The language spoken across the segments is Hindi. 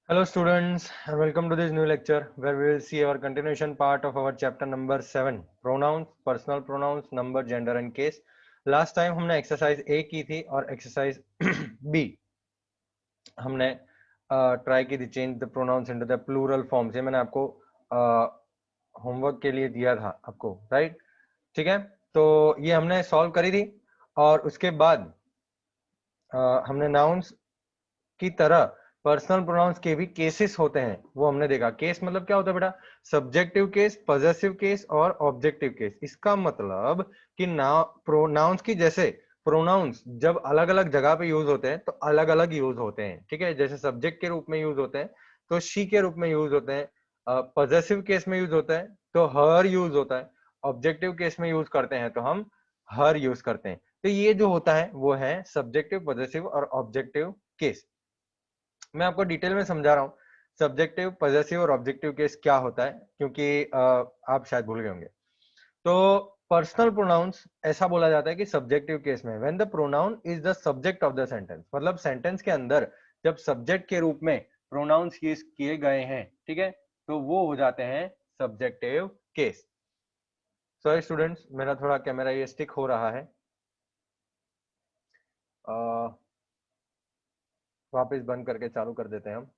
Hello students and welcome to this new lecture where we will see our continuation part of our chapter number 7 pronouns, personal pronouns, number, gender and case. Last time हमने exercise A की थी और exercise B हमने ट्राई की थी change the pronouns into the plural forms. ये मैंने आपको होमवर्क के लिए दिया था आपको, राइट? ठीक है, तो ये हमने सॉल्व करी थी और उसके बाद हमने नाउन्स की तरह पर्सनल प्रोनाउंस के भी केसेस होते हैं, वो हमने देखा। केस मतलब क्या होता है बेटा? सब्जेक्टिव केस, पॉजेसिव केस और ऑब्जेक्टिव केस। इसका मतलब कि प्रोनाउंस की जैसे प्रोनाउंस जब अलग अलग जगह पे यूज होते हैं तो अलग अलग यूज होते हैं, ठीक है? जैसे सब्जेक्ट के रूप में यूज होते हैं तो शी के रूप में यूज होते हैं, पॉजेसिव केस में यूज होता है तो हर यूज होता है, ऑब्जेक्टिव केस में यूज करते हैं तो हम हर यूज करते हैं। तो ये जो होता है वो है सब्जेक्टिव, पॉजेसिव और ऑब्जेक्टिव केस। मैं आपको डिटेल में समझा रहा हूँ सब्जेक्टिव, पॉजेसिव और ऑब्जेक्टिव केस क्या होता है, क्योंकि आप शायद भूल गए होंगे। तो पर्सनल प्रोनाउंस ऐसा बोला जाता है कि सब्जेक्टिव केस में when the pronoun is the subject of the sentence, मतलब सेंटेंस के अंदर जब सब्जेक्ट के रूप में प्रोनाउंस यूज किए गए हैं, ठीक है, तो वो हो जाते हैं सब्जेक्टिव केस। सॉरी स्टूडेंट्स, मेरा थोड़ा कैमरा ये स्टिक हो रहा है, वापस बंद करके चालू कर देते हैं हम।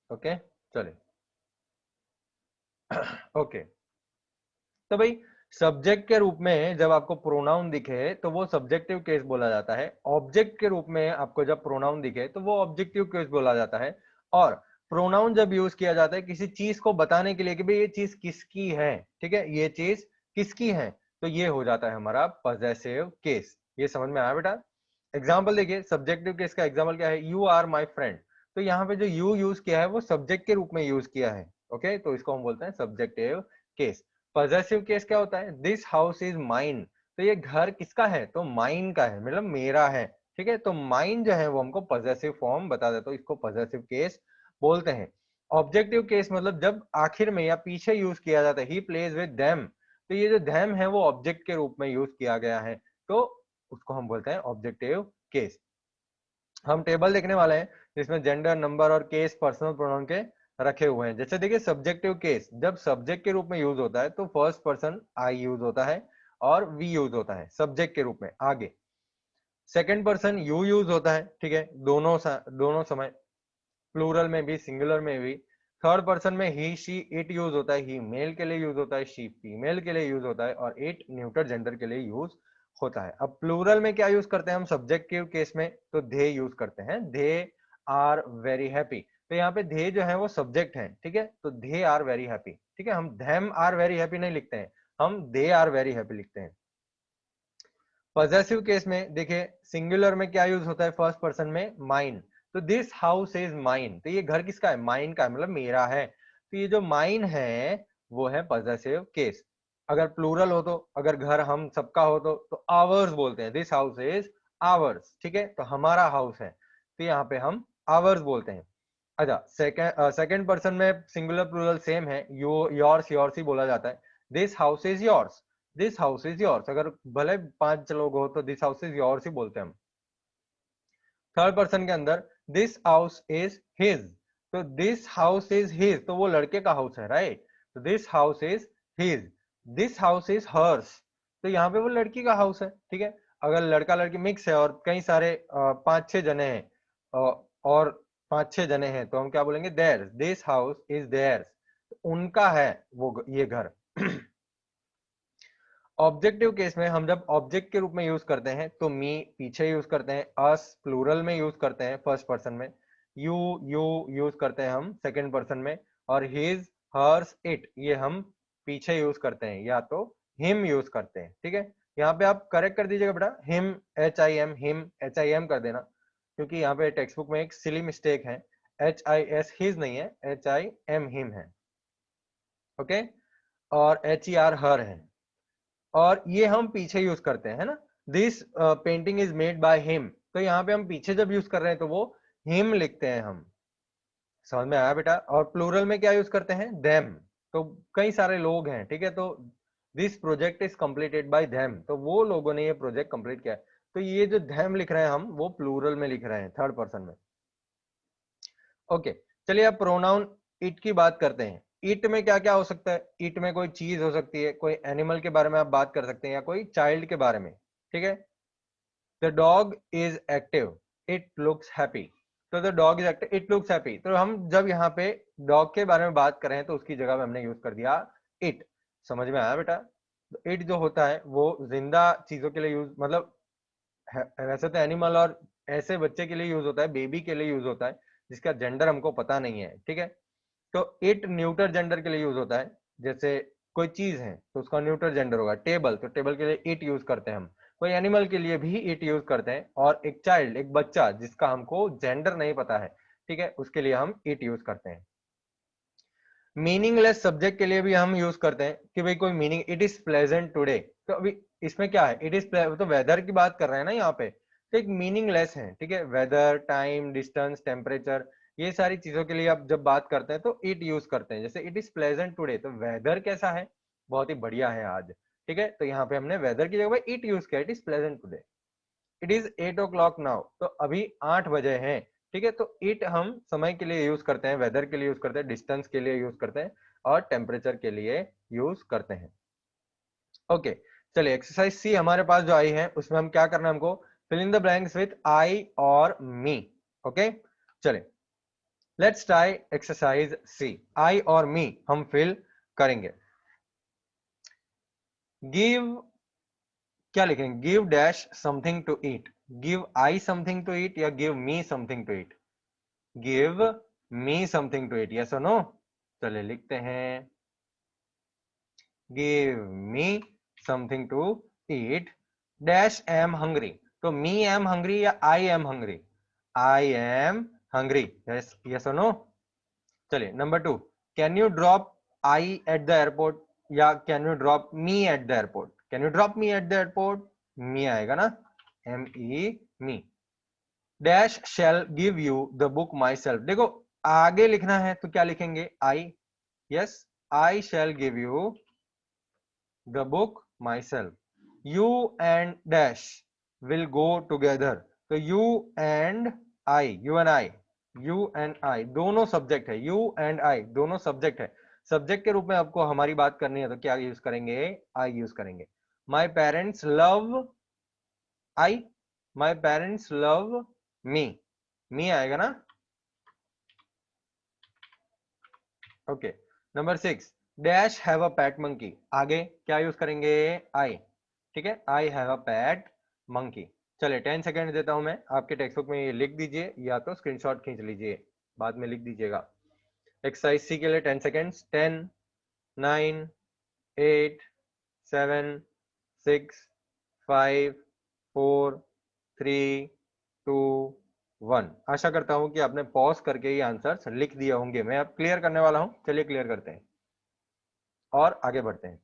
ओके, चलिए। ओके, तो भाई सब्जेक्ट के रूप में जब आपको प्रोनाउन दिखे तो वो सब्जेक्टिव केस बोला जाता है। ऑब्जेक्ट के रूप में आपको जब प्रोनाउन दिखे तो वो ऑब्जेक्टिव केस बोला जाता है। और प्रोनाउन जब यूज किया जाता है किसी चीज को बताने के लिए कि भाई ये चीज किसकी है, ठीक है, ये चीज किसकी है, तो ये हो जाता है हमारा पॉजेसिव केस। ये समझ में आया बेटा? एग्जाम्पल देखिए, सब्जेक्टिव केस का एग्जाम्पल क्या है? You are my friend. तो यहाँ पे जो यू यूज किया है वो सब्जेक्ट के रूप में यूज किया है। ओके, तो इसको हम बोलते हैं सब्जेक्टिव केस। पॉजेसिव केस क्या होता है? This house is mine. तो ये घर किसका है? तो माइन का है, मतलब मेरा है, ठीक है। तो माइन जो है वो हमको पॉजेसिव फॉर्म बता देता है, तो इसको पॉजेसिव केस बोलते हैं। ऑब्जेक्टिव केस मतलब जब आखिर में या पीछे यूज किया जाता है, ही प्लेज विद देम, तो ये जो देम है वो ऑब्जेक्ट के रूप में यूज किया गया है, तो उसको हम बोलते हैं ऑब्जेक्टिव केस। हम टेबल देखने वाले हैं जिसमें जेंडर, नंबर और केस पर्सनल प्रोनाउन के रखे हुए हैं। जैसे देखिए, सब्जेक्टिव केस जब सब्जेक्ट के रूप में यूज होता है तो फर्स्ट पर्सन आई यूज होता है और वी यूज होता है सब्जेक्ट के रूप में। आगे सेकंड पर्सन यू यूज होता है, ठीक है, दोनों समय, प्लूरल में भी सिंगुलर में भी। थर्ड पर्सन में ही शी इट यूज होता है, ही मेल के लिए यूज होता है, शी फीमेल के लिए यूज होता है और इट न्यूटर जेंडर के लिए यूज होता है। अब प्लूरल में क्या यूज करते हैं हम सब्जेक्टिव केस में? तो दे यूज करते हैं, दे आर वेरी हैप्पी। तो यहाँ पे दे जो है वो सब्जेक्ट है, ठीक है, तो दे आर वेरी हैप्पी, ठीक है। हम धैम आर वेरी हैप्पी नहीं लिखते हैं, हम दे आर वेरी हैप्पी लिखते हैं। पॉजेसिव केस में देखिए, सिंगुलर में क्या यूज होता है? फर्स्ट पर्सन में माइन। तो दिस हाउस इज माइन, तो ये घर किसका है? माइन का है, मतलब मेरा है। तो ये जो माइन है वो है पॉजेसिव केस। अगर प्लूरल हो तो, अगर घर हम सबका हो तो आवर्स बोलते हैं, दिस हाउस इज आवर्स, ठीक है, तो हमारा हाउस है, तो यहाँ पे हम आवर्स बोलते हैं। अच्छा, सेकंड पर्सन में सिंगुलर प्लूरल सेम है, योर्स योर्स ही बोला जाता है। This house is yours, this house is yours, अगर भले 5 लोग हो तो दिस हाउस इज योर्स ही बोलते हैं हम। थर्ड पर्सन के अंदर दिस हाउस इज हिज, तो दिस हाउस इज हिज, तो वो लड़के का हाउस है, राइट, तो this house is his. This house is hers, तो यहाँ पे वो लड़की का हाउस है, ठीक है। अगर लड़का लड़की मिक्स है और कई सारे 5-6 जने हैं, और 5-6 जने हैं, तो हम क्या बोलेंगे? Their, this house is their, उनका है वो ये घर। ऑब्जेक्टिव केस में हम जब ऑब्जेक्ट के रूप में यूज करते हैं तो मी पीछे यूज करते हैं, अस प्लूरल में यूज करते हैं फर्स्ट पर्सन में, यू यू यूज करते हैं हम सेकंड पर्सन में, और हिज, हर्स, इट ये हम पीछे यूज करते हैं, या तो हिम यूज करते हैं, ठीक है। यहाँ पे आप करेक्ट कर दीजिएगा बेटा, him H I am, him H I am कर देना, क्योंकि यहाँ पे टेक्स्ट बुक में एक सिली मिस्टेक है, एच आई एस हिज नहीं है, एच आई एम हिम है, ओके, और एच ई आर हर है, और ये हम पीछे यूज करते हैं, है ना। This painting is made by him, तो यहाँ पे हम पीछे जब यूज कर रहे हैं तो वो हिम लिखते हैं हम। समझ में आया बेटा? और प्लूरल में क्या यूज करते हैं? देम, तो कई सारे लोग हैं, ठीक है, तो this project is completed by them, तो वो लोगों ने ये प्रोजेक्ट कंप्लीट किया है। तो ये जो देम लिख रहे हैं हम वो प्लूरल में लिख रहे हैं, थर्ड पर्सन में। ओके, चलिए अब प्रोनाउन इट की बात करते हैं। इट में क्या क्या हो सकता है? इट में कोई चीज हो सकती है, कोई एनिमल के बारे में आप बात कर सकते हैं, या कोई चाइल्ड के बारे में। ठीक है, the dog is active, it looks happy. तो the dog is active, it looks happy. तो हम जब यहाँ पे डॉग के बारे में बात कर रहे हैं तो उसकी जगह में हमने यूज कर दिया इट। समझ में आया बेटा? इट जो होता है वो जिंदा चीजों के लिए यूज, मतलब वैसे तो एनिमल और ऐसे बच्चे के लिए यूज होता है, बेबी के लिए यूज होता है जिसका जेंडर हमको पता नहीं है। ठीक है, तो इट न्यूटर जेंडर के लिए यूज होता है। जैसे कोई चीज है तो उसका न्यूटर जेंडर होगा। टेबल, तो टेबल के लिए इट यूज करते हैं हम। कोई एनिमल के लिए भी इट यूज करते हैं। और एक चाइल्ड, एक बच्चा जिसका हमको जेंडर नहीं पता है, ठीक है, उसके लिए हम इट यूज करते हैं। मीनिंगलेस सब्जेक्ट के लिए भी हम यूज करते हैं कि भाई कोई meaning, it is pleasant today. तो अभी इसमें क्या है? इट इज, तो वेदर की बात कर रहे हैं ना यहाँ पे, तो एक मीनिंगलेस है। ठीक है, वेदर, टाइम, डिस्टेंस, टेम्परेचर, ये सारी चीजों के लिए आप जब बात करते हैं तो इट यूज करते हैं। जैसे इट इज प्लेजेंट टुडे, तो वेदर कैसा है? बहुत ही बढ़िया है आज। ठीक है, तो यहाँ पे हमने वेदर की जगह इट यूज किया, it is pleasant today. It is 8 o'clock now, तो अभी 8 बजे हैं। ठीक है, तो इट हम समय के लिए यूज करते हैं, वेदर के लिए यूज करते हैं, डिस्टेंस के लिए यूज करते हैं, और टेम्परेचर के लिए यूज करते हैं। ओके, चलिए एक्सरसाइज सी हमारे पास जो आई है उसमें हम क्या करना है, हमको fill in the blanks with I और मी। ओके, चलिए let's try exercise C. I और मी हम फिल करेंगे। गिव, क्या लिखेंगे? Give dash something to eat. Give I something to eat या give me something to eat? Give me something to eat, yes और नो? चलिए लिखते हैं, give me something to eat dash am hungry. तो मी एम हंग्री या I am hungry? I am hungry, yes, yes और नो? चलिए number 2, can you drop I at the airport या can you drop me at the airport? Can you drop me at the airport? Me आएगा ना, M E me. Dash shall give you the book myself. देखो आगे लिखना है तो क्या लिखेंगे? I, yes, I shall give you the book myself. You and dash will go together. तो you and I, you and I, you and I दोनों सब्जेक्ट है, यू एंड आई दोनों सब्जेक्ट है। सब्जेक्ट के रूप में आपको हमारी बात करनी है तो क्या यूज करेंगे? आई यूज करेंगे। My parents love I, my parents love me, me आएगा ना? Okay, number 6, dash have a pet monkey. आगे क्या यूज करेंगे? आई। ठीक है, I have a pet monkey. चलिए 10 सेकेंड देता हूं मैं, आपके टेक्स्ट बुक में ये लिख दीजिए या तो स्क्रीनशॉट खींच लीजिए, बाद में लिख दीजिएगा। एक्सरसाइज सी के लिए 10 सेकेंड्स। 10, 9, 8, 7, 6, 5, 4, 3, 2, 1। आशा करता हूं कि आपने पॉज करके ये आंसर्स लिख दिए होंगे। मैं अब क्लियर करने वाला हूं, चलिए क्लियर करते हैं और आगे बढ़ते हैं।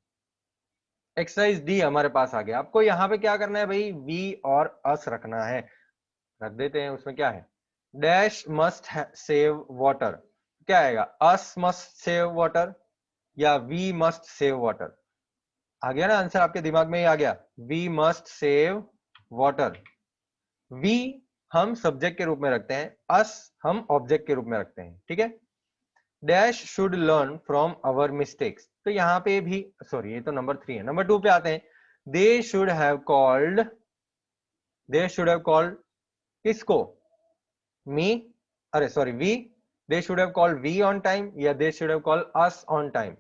एक्सरसाइज डी हमारे पास आ गया। आपको यहाँ पे क्या करना है भाई? वी और अस रखना है, रख देते हैं। उसमें क्या है? डैश मस्ट सेव वाटर, क्या आएगा? अस मस्ट सेव वाटर या वी मस्ट सेव वाटर? आ गया ना आंसर, आपके दिमाग में ही आ गया, we must save water. We हम सब्जेक्ट के रूप में रखते हैं, अस हम ऑब्जेक्ट के रूप में रखते हैं। ठीक है, dash should learn from our mistakes. तो यहाँ पे भी, सॉरी ये तो नंबर 3 है, नंबर 2 पे आते हैं। They should have called, they should have called किसको? मी, अरे sorry we. They should have called we on time या they should have called us on time?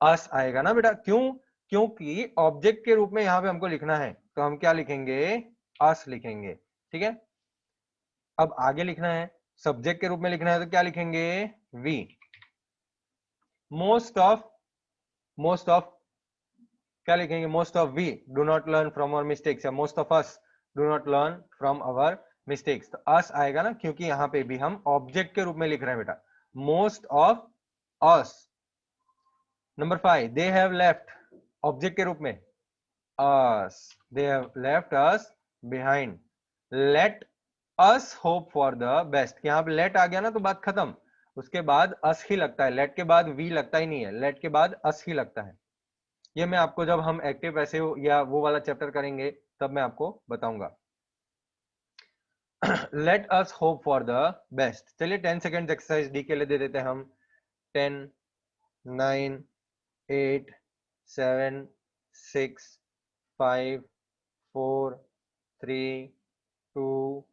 Us आएगा ना बेटा, क्यों? क्योंकि ऑब्जेक्ट के रूप में यहाँ पे हमको लिखना है तो हम क्या लिखेंगे? अस लिखेंगे। ठीक है, अब आगे लिखना है, सब्जेक्ट के रूप में लिखना है तो क्या लिखेंगे? We. Most of, most of क्या लिखेंगे? Most of we do not learn from our mistakes या most of us do not learn from our mistakes. तो अस आएगा ना, क्योंकि यहाँ पे भी हम ऑब्जेक्ट के रूप में लिख रहे हैं बेटा, most of us. Number 5, they have left, object के रूप में us, they have left us behind. Let us hope for the best, यहाँ पे लेट आ गया ना तो बात खत्म, उसके बाद अस ही लगता है, लेट के बाद वी लगता ही नहीं है, लेट के बाद अस ही लगता है। ये मैं आपको जब हम एक्टिव पैसिव या वो वाला चैप्टर करेंगे तब मैं आपको बताऊंगा। Late us hope for the best. चलिए 10 सेकेंड एक्सरसाइज डी के लिए दे देते हैं हम। 10, 9, 8, 7, 6, 5, 4, 3, 2,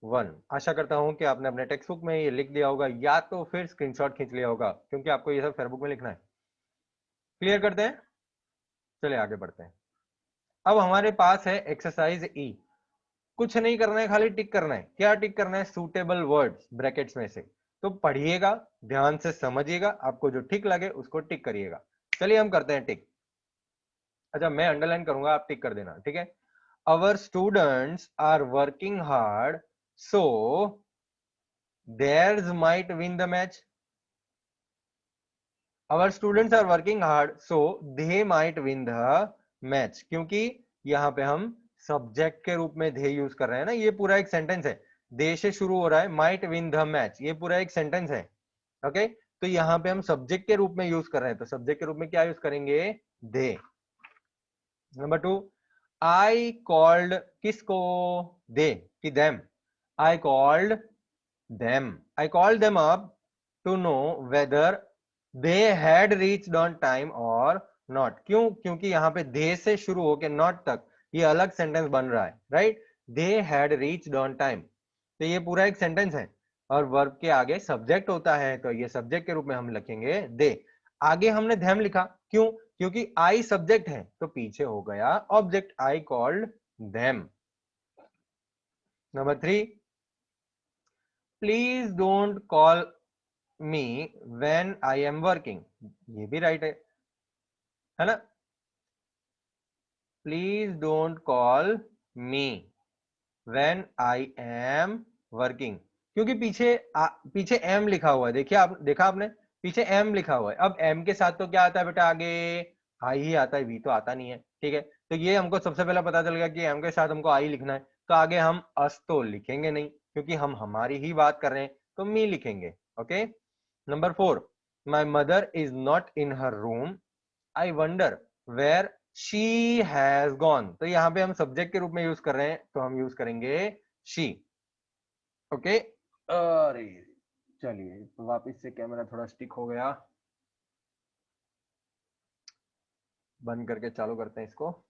1। आशा करता हूं कि आपने अपने टेक्स्ट बुक में ये लिख दिया होगा या तो फिर स्क्रीनशॉट खींच लिया होगा, क्योंकि आपको ये सब फेसबुक में लिखना है। क्लियर करते हैं, चलिए आगे बढ़ते हैं। अब हमारे पास है एक्सरसाइज ई। कुछ नहीं करना है, खाली टिक करना है। क्या टिक करना है? सूटेबल वर्ड्स ब्रैकेट्स में से। तो पढ़िएगा, ध्यान से समझिएगा, आपको जो ठीक लगे उसको टिक करिएगा। चलिए हम करते हैं टिक। अच्छा, मैं अंडरलाइन करूंगा, आप टिक कर देना, ठीक है। Our students are working hard so theirs might win the match. Our students are working hard so they might win the match। क्योंकि यहाँ पे हम सब्जेक्ट के रूप में they यूज कर रहे हैं ना, ये पूरा एक सेंटेंस है, दे से शुरू हो रहा है, might win the match, ये पूरा एक सेंटेंस है। ओके, तो यहाँ पे हम सब्जेक्ट के रूप में यूज कर रहे हैं, तो सब्जेक्ट के रूप में क्या यूज करेंगे? दे। नंबर 2, आई कॉल्ड, किसको? दे कि them। I called them, I called them up to know whether they had reached on time or not। क्यों? क्योंकि यहाँ पे they से शुरू होके not तक ये अलग सेंटेंस बन रहा है, right. they had reached on time, तो ये पूरा एक सेंटेंस है और वर्ब के आगे सब्जेक्ट होता है, तो ये सब्जेक्ट के रूप में हम लिखेंगे they। आगे हमने them लिखा, क्यों? क्योंकि I सब्जेक्ट है, तो पीछे हो गया object, I called them। Number 3, please don't call me when I am working. ये भी राइट है ना? Please don't call me when I am working, क्योंकि पीछे एम लिखा हुआ है। देखिए, आप देखा आपने, पीछे एम लिखा हुआ है। अब एम के साथ तो क्या आता है बेटा? आगे आई ही आता है, वी तो आता नहीं है, ठीक है। तो ये हमको सबसे पहले पता चल गया कि एम के साथ हमको आई लिखना है, तो आगे हम अस तो लिखेंगे नहीं, क्योंकि हम हमारी ही बात कर रहे हैं, तो मी लिखेंगे। Okay. Number 4, my mother is not in her room, I wonder where she has gone. तो यहाँ पे हम सब्जेक्ट के रूप में यूज कर रहे हैं, तो हम यूज करेंगे शी। ओके। अरे चलिए, तो वापिस से कैमरा थोड़ा स्टिक हो गया, बंद करके चालू करते हैं इसको।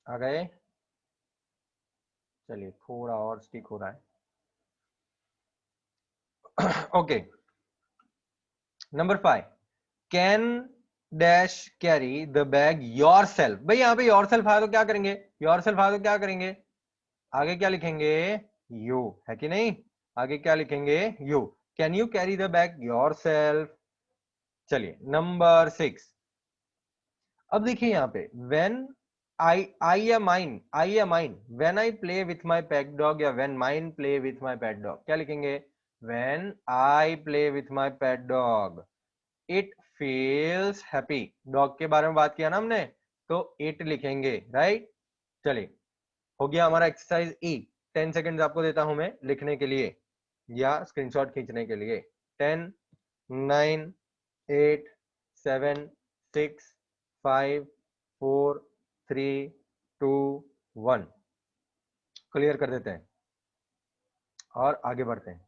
आ गए? चलिए, थोड़ा और स्टिक हो रहा है। Okay. Number 5, can dash carry the bag your self. भाई यहाँ पे योर सेल्फ आया तो क्या करेंगे? योर सेल्फ आया तो क्या करेंगे? आगे क्या लिखेंगे? यू, है कि नहीं? आगे क्या लिखेंगे? You. Can you carry the bag yourself. चलिए नंबर 6। अब देखिए यहाँ पे व्हेन आई या mine, when I play with my pet dog या when mine play with my pet dog, क्या लिखेंगे? When I play with my pet dog it feels happy. Dog के बारे में बात किया ना हमने, तो इट लिखेंगे, राइट। चलिए, हो गया हमारा एक्सरसाइज ई। 10 सेकेंड आपको देता हूं मैं लिखने के लिए या स्क्रीनशॉट खींचने के लिए। 10, 9, 8, 7, 6, 5, 4, 3, 2, 1। क्लियर कर देते हैं और आगे बढ़ते हैं।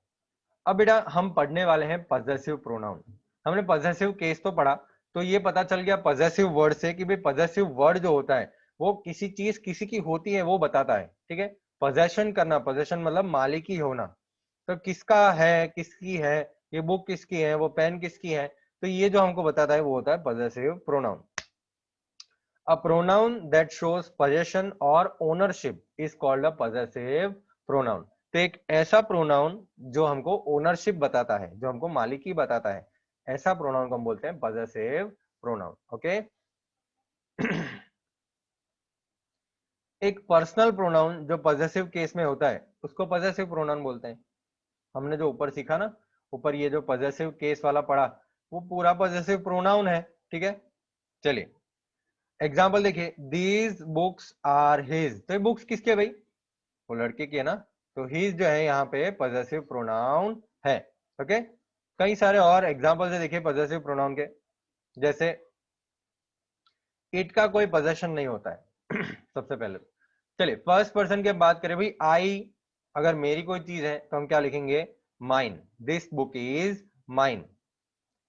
अब बेटा हम पढ़ने वाले हैं पजेसिव प्रोनाउन। हमने पजेसिव केस तो पढ़ा, तो ये पता चल गया पजेसिव वर्ड से कि भाई पजेसिव वर्ड जो होता है वो किसी चीज किसी की होती है वो बताता है, ठीक है। पोजेशन करना, पोजेशन मतलब मालिकी होना, तो किसका है, किसकी है, ये बुक किसकी है, वो पेन किसकी है, तो ये जो हमको बताता है वो होता है possessive pronoun. A pronoun that shows possession or ownership is called a possessive pronoun। तो एक ऐसा प्रोनाउन जो हमको ओनरशिप बताता है, जो हमको मालिकी बताता है, ऐसा प्रोनाउन को हम बोलते हैं पजेसिव प्रोनाउन। ओके। एक पर्सनल प्रोनाउन जो पजेसिव केस में होता है उसको पजेसिव प्रोनाउन बोलते हैं। हमने जो ऊपर सीखा ना, ऊपर ये जो पजेसिव केस वाला पढ़ा, वो पूरा पजेसिव प्रोनाउन है, ठीक है। चलिए एग्जाम्पल देखिए, दीज बुक्स आर हिज। तो ये बुक्स किसके है भाई? वो लड़के की है ना, तो हिज जो है यहाँ पे पजेसिव प्रोनाउन है। ओके, कई सारे और एग्जांपल्स है देखिए पॉजेसिव प्रोनाउन के, जैसे इट का कोई पोजेशन नहीं होता है सबसे पहले चलिए फर्स्ट पर्सन की बात करें भाई, आई अगर मेरी कोई चीज है तो हम क्या लिखेंगे, mine, this book is mine.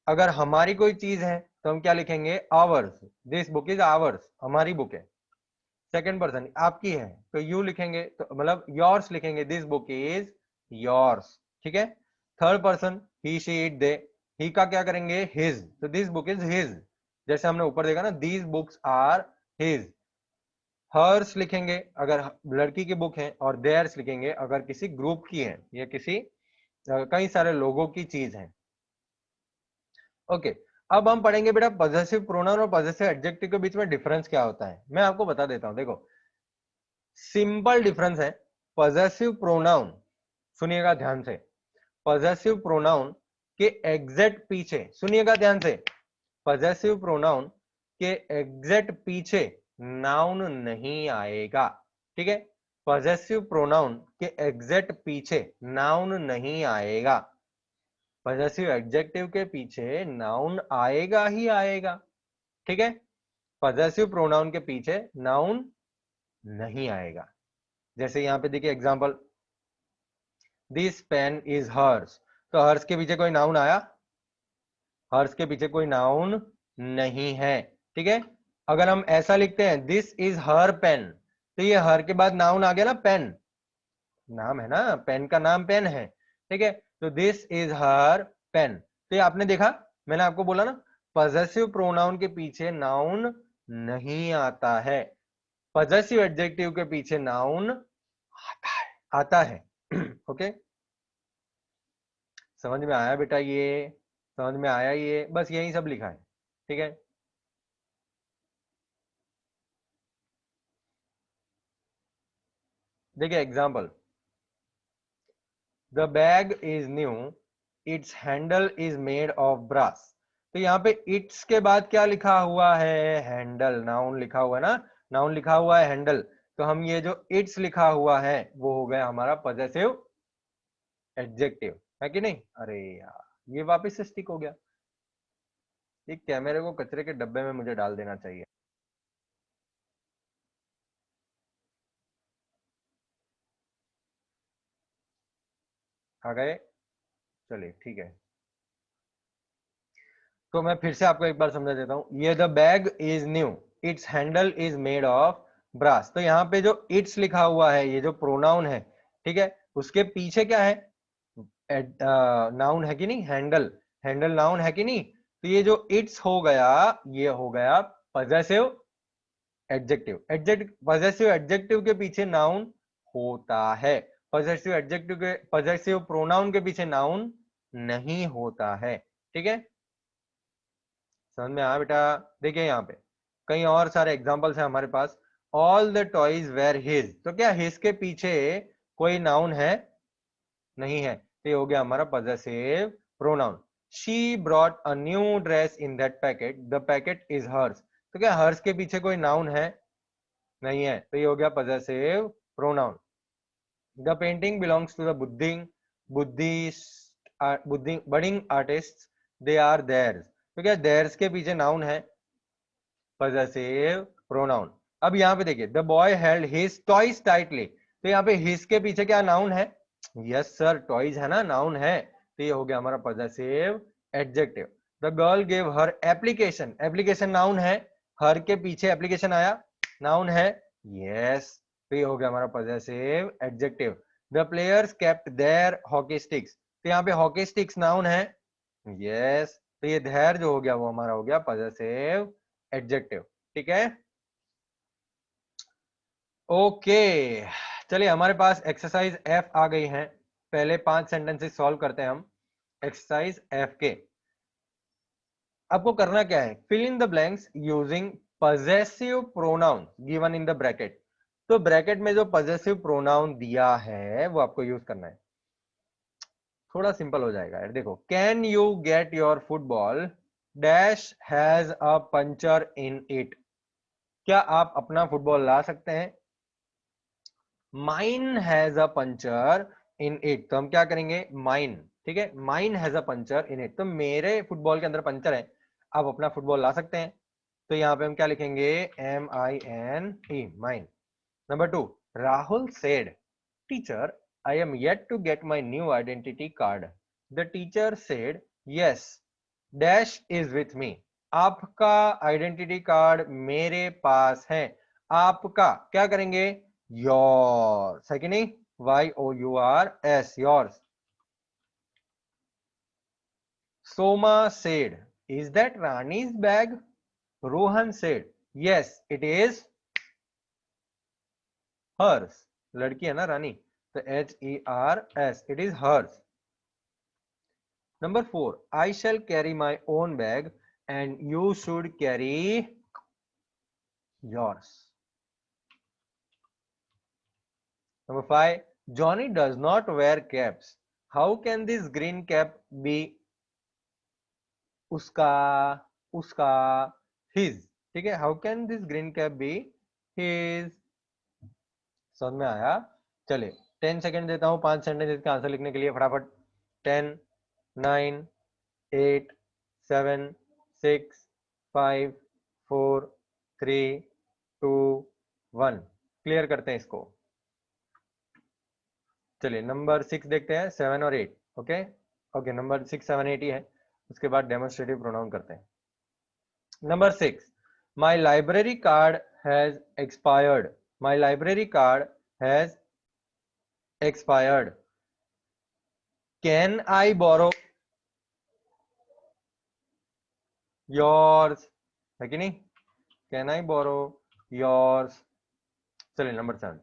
अगर हमारी कोई चीज है तो हम क्या लिखेंगे, hours, this book is ours, हमारी बुक है। सेकंड पर्सन आपकी है तो यू लिखेंगे, तो मतलब योर्स लिखेंगे, दिस बुक इज योर्स, ठीक है। Third person he she it they, he का क्या करेंगे, हिज, तो दिस बुक इज हिज, जैसे हमने ऊपर देखा ना, these books are his. Hers लिखेंगे अगर लड़की की बुक है, और देयर्स लिखेंगे अगर किसी ग्रुप की है या किसी कई सारे लोगों की चीज है। ओके, अब हम पढ़ेंगे बेटा पॉजेसिव प्रोनाउन और पॉजेसिव एडजेक्टिव के बीच में डिफरेंस क्या होता है, मैं आपको बता देता हूं। देखो सिंपल डिफरेंस है, पॉजेसिव प्रोनाउन, सुनिएगा ध्यान से, पॉजेसिव प्रोनाउन के एग्जैक्ट पीछे, सुनिएगा ध्यान से, पॉजेसिव प्रोनाउन के एग्जैक्ट पीछे नाउन नहीं आएगा, ठीक है। पॉजेसिव प्रोनाउन के एग्जैक्ट पीछे नाउन नहीं आएगा, पॉजेसिव एडजेक्टिव के पीछे नाउन आएगा ही आएगा, ठीक है। पॉजेसिव प्रोनाउन के पीछे नाउन नहीं आएगा। जैसे यहां पे देखिए example, this pen is hers, तो हर्स के पीछे कोई नाउन आया, हर्स के पीछे कोई नाउन नहीं है, ठीक है। अगर हम ऐसा लिखते हैं दिस इज हर पेन, तो ये हर के बाद नाउन आ गया ना, पेन, नाम है ना, पेन का नाम पेन है, ठीक है। तो दिस इज हर पेन, तो ये आपने देखा, मैंने आपको बोला ना, पॉजेसिव प्रोनाउन के पीछे नाउन नहीं आता है, पॉजेसिव एडजेक्टिव के पीछे नाउन आता है, आता है ओके, समझ में आया बेटा, ये समझ में आया, ये बस यही सब लिखा है, ठीक है। देखिए example, the bag is new, its handle is made of brass, तो यहाँ पे इट्स के बाद क्या लिखा हुआ है, हैंडल, नाउन लिखा हुआ है ना, नाउन लिखा हुआ है हैंडल, तो हम ये जो इट्स लिखा हुआ है वो हो गया हमारा पॉजेसिव एडजेक्टिव, है कि नहीं। अरे यार ये वापस से स्टिक हो गया, ये कैमरे को कचरे के डब्बे में मुझे डाल देना चाहिए। आ गए, चलिए ठीक है, तो मैं फिर से आपको एक बार समझा देता हूं, ये the bag is new, its handle is made of brass, तो यहाँ पे जो इट्स लिखा हुआ है ये जो प्रोनाउन है, ठीक है, उसके पीछे क्या है, नाउन है कि नहीं, हैंडल, हैंडल नाउन है कि नहीं, तो ये जो इट्स हो गया ये हो गया पॉजेसिव एडजेक्टिव, पॉजेसिव एडजेक्टिव के पीछे नाउन होता है, पॉजेसिव एडजेक्टिव के, पॉजेसिव प्रोनाउन के पीछे नाउन नहीं होता है, ठीक है। समझ में आया बेटा। देखिए यहाँ पे कई और सारे एग्जांपल्स हैं हमारे पास, all the toys were his, तो क्या हिज के पीछे कोई नाउन है, नहीं है, तो ये हो गया हमारा possessive pronoun. She brought a new dress in that packet, the packet is hers, तो क्या हर्स के पीछे कोई नाउन है, नहीं है, तो ये हो गया possessive pronoun. The painting belongs to the budding artists, they are theirs, तो क्या theirs के पीछे नाउन है, पॉजेसिव प्रोनाउन। अब यहाँ पे देखिए, the boy held his toys tightly, तो यहाँ पे हिज के पीछे क्या नाउन है, यस सर टॉयज है ना, नाउन है, तो ये हो गया हमारा possessive adjective. The girl gave her application, application noun है, हर के पीछे एप्लीकेशन आया, नाउन है, यस, तो ये हो गया हमारा possessive adjective. The players kept their hockey sticks, तो यहाँ पे हॉकी स्टिक्स नाउन है, यस, तो ये देयर जो हो गया वो हमारा हो गया पॉजेसिव एडजेक्टिव, ठीक है। ओके, चलिए हमारे पास एक्सरसाइज एफ आ गई है, पहले 5 सेंटेंसेस सॉल्व करते हैं हम एक्सरसाइज एफ के। आपको करना क्या है, fill in the blanks using possessive pronoun given in the bracket, तो ब्रैकेट में जो पॉजेसिव प्रोनाउन दिया है वो आपको यूज करना है, थोड़ा सिंपल हो जाएगा यार। देखो, can you get your football dash has a puncture in it, क्या आप अपना फुटबॉल ला सकते हैं, mine has a puncture in it, तो हम क्या करेंगे, माइन, ठीक है, mine has a puncture in it, तो मेरे फुटबॉल के अंदर पंचर है, आप अपना फुटबॉल ला सकते हैं। तो यहाँ पे हम क्या लिखेंगे, MINE, mine. Number 2, Rahul said, teacher I am yet to get my new identity card. The teacher said yes dash is with me, आपका आइडेंटिटी कार्ड मेरे पास है। आपका क्या करेंगे, योर्स है कि नहीं, YOURS, yours. Soma said, is that Rani's bag? Rohan said, yes, it is hers. लड़की है ना रानी, तो HERS, it is hers. Number 4, I shall carry my own bag and you should carry yours. Number 5, Johnny does not wear caps. How can this green cap be उसका, उसका, his? ठीक है, how can this green cap be his. समझ में आया? चलिए 10 सेकंड देता हूं 5 सेंटेंस इसका आंसर लिखने के लिए, फटाफट। 10, 9, 8, 7, 6, 5, 4, 3, 2, 1। क्लियर करते हैं इसको। चलिए नंबर 6 देखते हैं, 7 और 8। ओके ओके, नंबर 6, 7, 8 ही है, उसके बाद डेमोन्स्ट्रेटिव प्रोनाउन करते हैं। Number 6, my library card has expired. My library card has expired. Can I borrow yours? है कि नहीं? Can I borrow yours? चलिए number 7,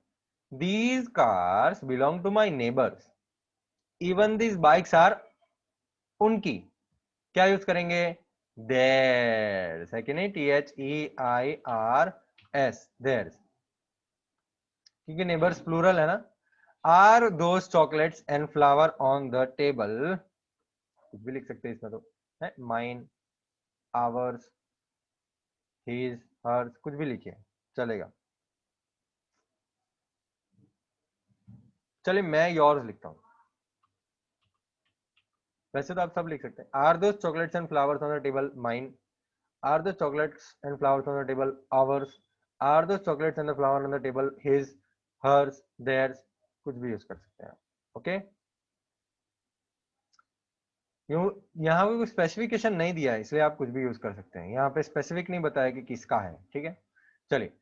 these cars belong to my neighbors. Even these bikes are उनकी। क्या यूज करेंगे, theirs, है कि नहीं, THEIRS, theirs, क्योंकि नेबर्स प्लूरल है ना। Are those chocolates and flower on the table, कुछ भी लिख सकते हैं इसमें, तो है माइन, आवर्स, हिज, हर्स, कुछ भी लिखिए चलेगा। चलिए मैं योर्स लिखता हूं, वैसे तो आप सब लिख सकते हैं। Are those chocolates and flowers on the table, mine. Are those chocolates and flowers on the table, ours. Are those chocolates and the flower on the table, his, hers, theirs, कुछ भी यूज कर सकते हैं। ओके, यहाँ पे कोई स्पेसिफिकेशन नहीं दिया है, इसलिए आप कुछ भी यूज कर सकते हैं। यहाँ पे स्पेसिफिक नहीं बताया कि किसका है, ठीक है। चलिए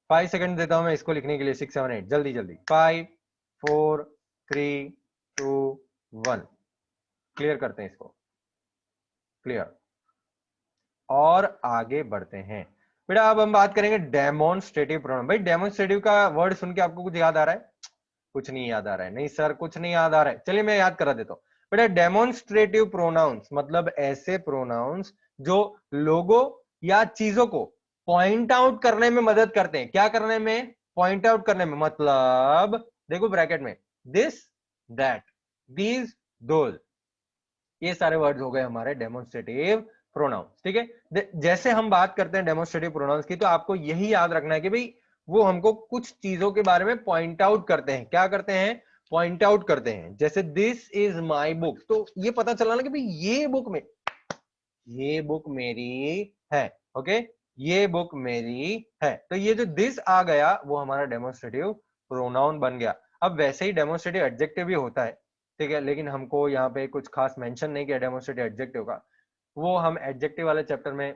5 सेकंड देता हूं मैं इसको लिखने के लिए, 6, 7, 8, जल्दी जल्दी। 5, 4, 3, 2, 1। क्लियर करते हैं इसको, क्लियर। और आगे बढ़ते हैं बेटा। अब हम बात करेंगे डेमोन्स्ट्रेटिव प्रोनाउन। भाई डेमोन्स्ट्रेटिव का वर्ड सुन के आपको कुछ याद आ रहा है? कुछ नहीं याद आ रहा है? नहीं सर कुछ नहीं याद आ रहा है, चलिए मैं याद करा देता हूं। बेटा डेमोन्स्ट्रेटिव प्रोनाउंस मतलब ऐसे प्रोनाउंस जो लोगों या चीजों को पॉइंट आउट करने में मदद करते हैं। क्या करने में? पॉइंट आउट करने में। मतलब देखो ब्रैकेट में, दिस, दैट, दीज, दोज, ये सारे वर्ड्स हो गए हमारे डेमोन्स्ट्रेटिव प्रोनाउंस। ठीक है, जैसे हम बात करते हैं डेमोन्स्ट्रेटिव प्रोनाउंस की, तो आपको यही याद रखना है कि भाई वो हमको कुछ चीजों के बारे में पॉइंट आउट करते हैं। क्या करते हैं? पॉइंट आउट करते हैं। जैसे दिस इज माई बुक, तो ये पता चला ना कि भाई ये बुक मेरी है। ओके, ये बुक मेरी है, तो ये जो दिस आ गया वो हमारा डेमोन्स्ट्रेटिव प्रोनाउन बन गया। अब वैसे ही डेमोन्स्ट्रेटिव एडजेक्टिव भी होता है, ठीक है, लेकिन हमको यहाँ पे कुछ खास मेंशन नहीं किया डेमोन्स्ट्रेटिव एडजेक्टिव का, वो हम एडजेक्टिव वाले चैप्टर में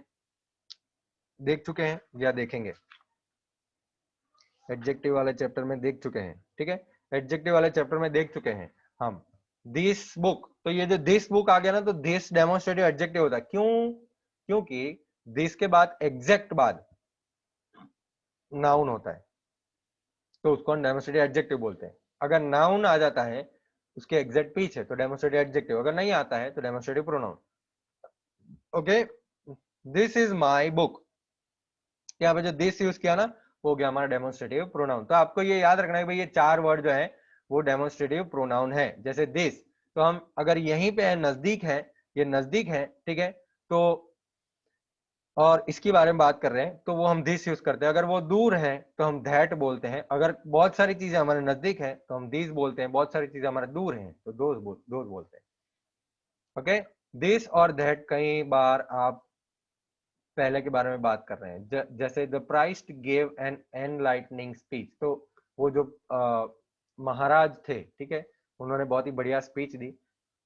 देख चुके हैं या देखेंगे। एडजेक्टिव वाले चैप्टर में देख चुके हैं, ठीक है, एडजेक्टिव वाले चैप्टर में देख चुके हैं हम। दिस बुक, तो ये जो दिस बुक आ गया ना, तो दिस डेमोन्स्ट्रेटिव एडजेक्टिव होता है। क्यों? क्योंकि दिस के बाद एग्जैक्ट बाद नाउन होता है, तो उसको हम डेमोन्स्ट्रेटिव एडजेक्टिव बोलते हैं। अगर नाउन आ जाता है उसके एग्जैक्ट पीछे तो डेमोन्स्ट्रेटिव एडजेक्टिव, अगर नहीं आता है तो demonstrative pronoun. Okay, this is my book, यहाँ पे जो दिस यूज किया ना वो गया हमारा डेमोन्स्ट्रेटिव प्रोनाउन। तो आपको ये याद रखना है भाई ये 4 वर्ड जो है वो डेमोन्स्ट्रेटिव प्रोनाउन है। जैसे दिस, तो हम अगर यहीं पे है, नजदीक है, ये नजदीक है, ठीक है, तो और इसके बारे में बात कर रहे हैं तो वो हम दिस यूज करते हैं। अगर वो दूर है तो हम दैट बोलते हैं। अगर बहुत सारी चीजें हमारे नजदीक है तो हम दिस बोलते हैं। बहुत सारी चीजें हमारे दूर हैं तो दोज बोलते हैं। ओके, दिस और दैट कई बार आप पहले के बारे में बात कर रहे हैं। जैसे the priest gave an enlightening speech, तो वो जो महाराज थे, ठीक है, उन्होंने बहुत ही बढ़िया speech the.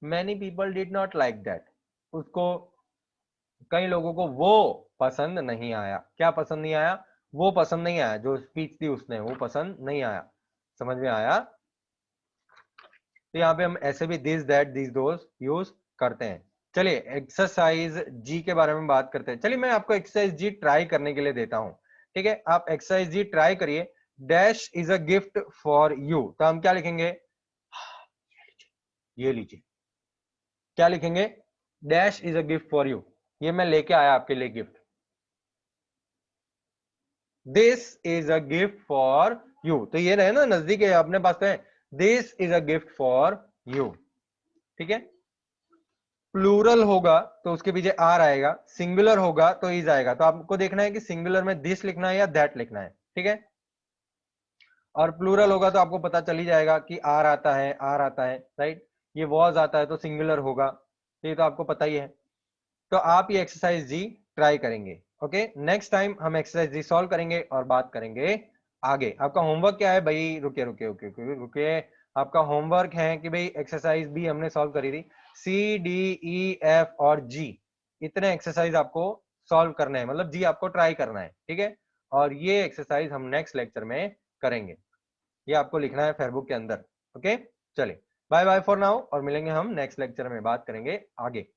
Many people did not like that, उसको कई लोगों को वो पसंद नहीं आया। क्या पसंद नहीं आया? वो पसंद नहीं आया, जो स्पीच दी उसने वो पसंद नहीं आया। समझ में आया? तो यहाँ पे हम ऐसे भी this that this those use करते हैं। चलिए एक्सरसाइज जी के बारे में बात करते हैं। चलिए मैं आपको एक्सरसाइज जी ट्राई करने के लिए देता हूं, ठीक है, आप एक्सरसाइज जी ट्राई करिए। Dash is a gift for you, तो हम क्या लिखेंगे? ये लीजिए, क्या लिखेंगे? Dash is a gift for you, ये मैं लेके आया आपके लिए gift. This is a gift for you, तो ये रहे ना, नजदीक है अपने पास तो है। This is a gift for you, ठीक है। प्लूरल होगा तो उसके पीछे आर आएगा, सिंगुलर होगा तो इज आएगा। तो आपको देखना है कि सिंगुलर में दिस लिखना है या दैट लिखना है, ठीक है। और प्लूरल होगा तो आपको पता चल ही जाएगा कि आर आता है, आर आता है, राइट। ये वॉज आता है तो सिंगुलर होगा, ये तो आपको पता ही है। तो आप ये एक्सरसाइज जी ट्राई करेंगे। ओके, नेक्स्ट टाइम हम एक्सरसाइज जी सॉल्व करेंगे और बात करेंगे आगे। आपका होमवर्क क्या है भाई? रुके रुके रुके रुके रुके, आपका होमवर्क है कि भाई एक्सरसाइज बी हमने सॉल्व करी थी, सी डी ई एफ और जी, इतने एक्सरसाइज आपको सॉल्व करने हैं, मतलब जी आपको ट्राई करना है, ठीक है। और ये एक्सरसाइज हम नेक्स्ट लेक्चर में करेंगे, ये आपको लिखना है फेसबुक के अंदर। ओके, चलिए बाय बाय फॉर नाउ, और मिलेंगे हम नेक्स्ट लेक्चर में, बात करेंगे आगे।